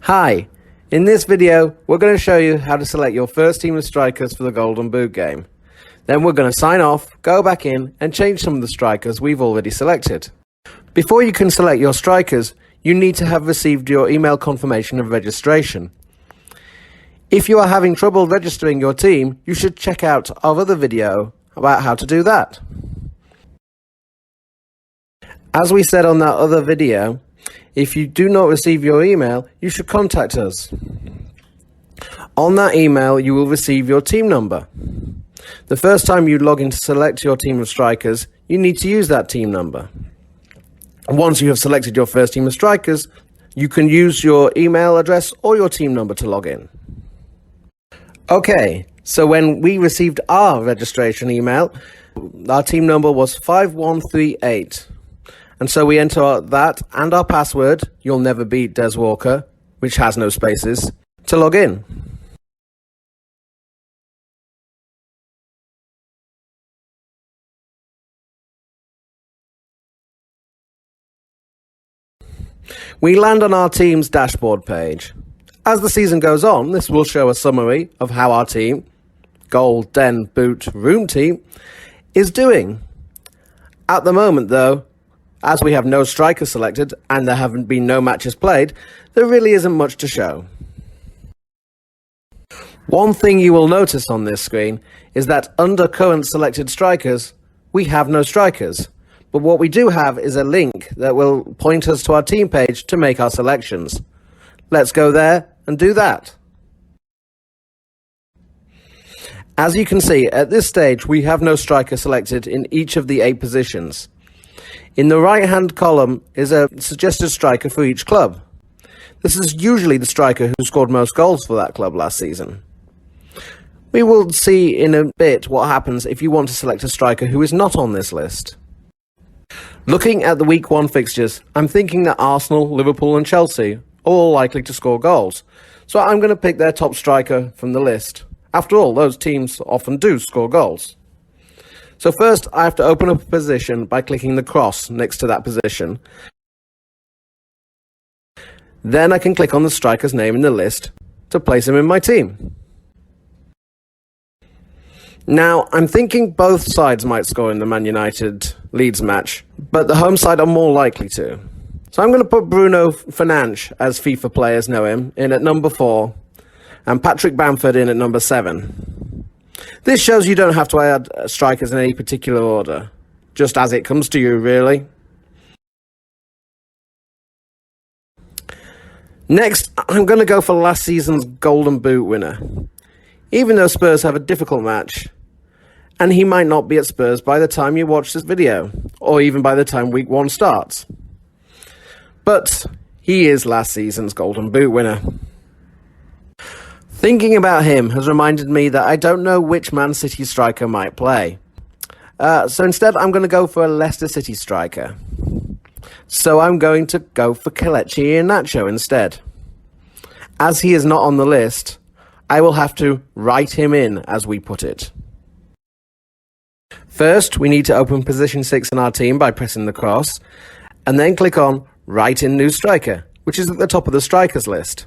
Hi, in this video we're going to show you how to select your first team of strikers for the Golden Boot game. Then we're going to sign off, go back in and change some of the strikers we've already selected. Before you can select your strikers, you need to have received your email confirmation of registration. If you are having trouble registering your team, you should check out our other video about how to do that. As we said on that other video, if you do not receive your email, you should contact us. On that email, you will receive your team number. The first time you log in to select your team of strikers, you need to use that team number. Once you have selected your first team of strikers, you can use your email address or your team number to log in. Okay, so when we received our registration email, our team number was 5138. And so we enter that and our password, You'll Never Beat Des Walker, which has no spaces, to log in. We land on our team's dashboard page. As the season goes on, this will show a summary of how our team, Golden Boot Room Team, is doing. At the moment though, as we have no strikers selected and there haven't been no matches played, there really isn't much to show. One thing you will notice on this screen is that under current selected strikers, we have no strikers. But what we do have is a link that will point us to our team page to make our selections. Let's go there and do that. As you can see, at this stage, we have no striker selected in each of the 8 positions. In the right-hand column is a suggested striker for each club. This is usually the striker who scored most goals for that club last season. We will see in a bit what happens if you want to select a striker who is not on this list. Looking at the Week 1 fixtures, I'm thinking that Arsenal, Liverpool and Chelsea are all likely to score goals, so I'm going to pick their top striker from the list. After all, those teams often do score goals. So first, I have to open up a position by clicking the cross next to that position. Then I can click on the striker's name in the list to place him in my team. Now, I'm thinking both sides might score in the Man United-Leeds match, but the home side are more likely to. So I'm going to put Bruno Fernandes, as FIFA players know him, in at number 4, and Patrick Bamford in at number 7. This shows you don't have to add strikers in any particular order, just as it comes to you, really. Next, I'm going to go for last season's Golden Boot winner. Even though Spurs have a difficult match, and he might not be at Spurs by the time you watch this video, or even by the time Week 1 starts. But he is last season's Golden Boot winner. Thinking about him has reminded me that I don't know which Man City striker might play. So instead I'm going to go for a Leicester City striker. So I'm going to go for Kelechi Iheanacho instead. As he is not on the list, I will have to write him in, as we put it. First, we need to open position 6 in our team by pressing the cross, and then click on Write in New Striker, which is at the top of the strikers list.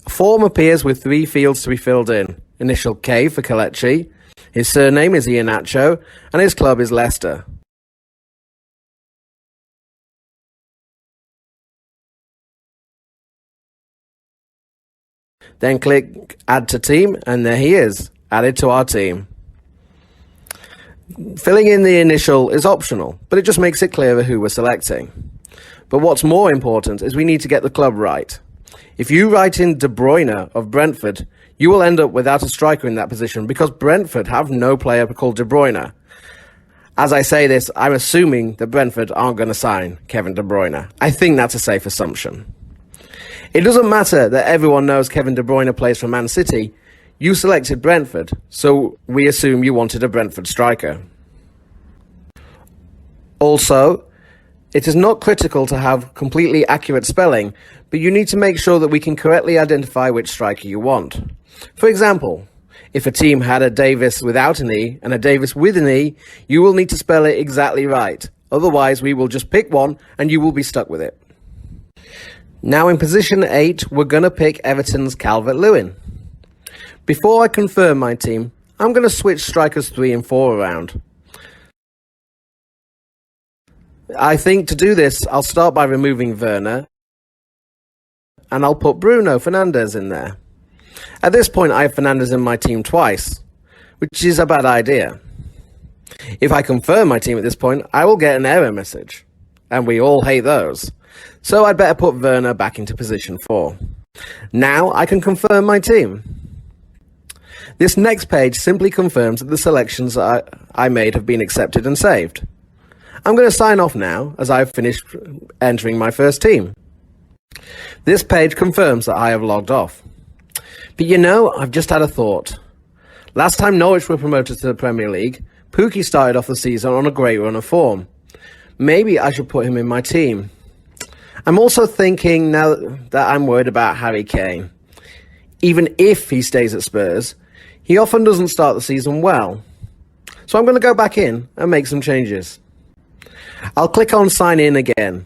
A form appears with 3 fields to be filled in. Initial K for Kelechi, his surname is Iheanacho, and his club is Leicester. Then click Add to Team, and there he is, added to our team. Filling in the initial is optional, but it just makes it clearer who we're selecting. But what's more important is we need to get the club right. If you write in De Bruyne of Brentford, you will end up without a striker in that position because Brentford have no player called De Bruyne. As I say this, I'm assuming that Brentford aren't going to sign Kevin De Bruyne. I think that's a safe assumption. It doesn't matter that everyone knows Kevin De Bruyne plays for Man City. You selected Brentford, so we assume you wanted a Brentford striker. Also, it is not critical to have completely accurate spelling, but you need to make sure that we can correctly identify which striker you want. For example, if a team had a Davis without an E and a Davis with an E, you will need to spell it exactly right. Otherwise, we will just pick one and you will be stuck with it. Now in position 8, we're going to pick Everton's Calvert-Lewin. Before I confirm my team, I'm going to switch strikers 3 and 4 around. I think to do this, I'll start by removing Werner, and I'll put Bruno Fernandes in there. At this point, I have Fernandes in my team twice, which is a bad idea. If I confirm my team at this point, I will get an error message, and we all hate those. So I'd better put Werner back into position 4. Now I can confirm my team. This next page simply confirms that the selections I made have been accepted and saved. I'm going to sign off now as I've finished entering my first team. This page confirms that I have logged off. But you know, I've just had a thought. Last time Norwich were promoted to the Premier League, Pukki started off the season on a great run of form. Maybe I should put him in my team. I'm also thinking now that I'm worried about Harry Kane. Even if he stays at Spurs, he often doesn't start the season well. So I'm going to go back in and make some changes. I'll click on sign in again.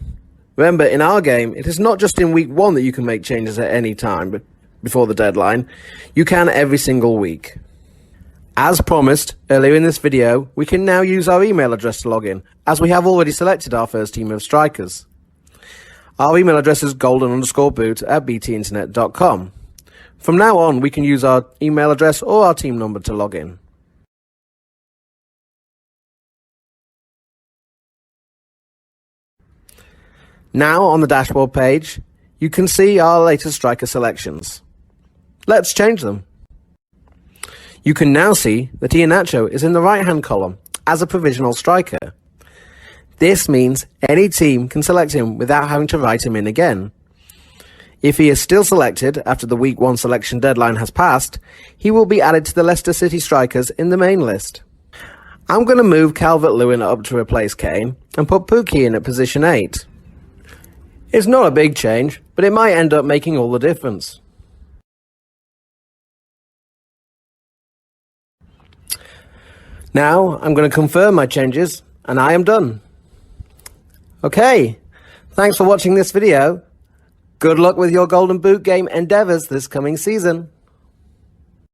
Remember, in our game, it is not just in week 1 that you can make changes at any time before the deadline. You can every single week. As promised earlier in this video, we can now use our email address to log in, as we have already selected our first team of strikers. Our email address is golden_boot@btinternet.com. From now on, we can use our email address or our team number to log in. Now on the dashboard page, you can see our latest striker selections. Let's change them. You can now see that Iheanacho is in the right-hand column as a provisional striker. This means any team can select him without having to write him in again. If he is still selected after the week 1 selection deadline has passed, he will be added to the Leicester City strikers in the main list. I'm going to move Calvert-Lewin up to replace Kane and put Pukki in at position 8. It's not a big change, but it might end up making all the difference. Now I'm going to confirm my changes, and I am done. Okay, thanks for watching this video. Good luck with your Golden Boot game endeavours this coming season.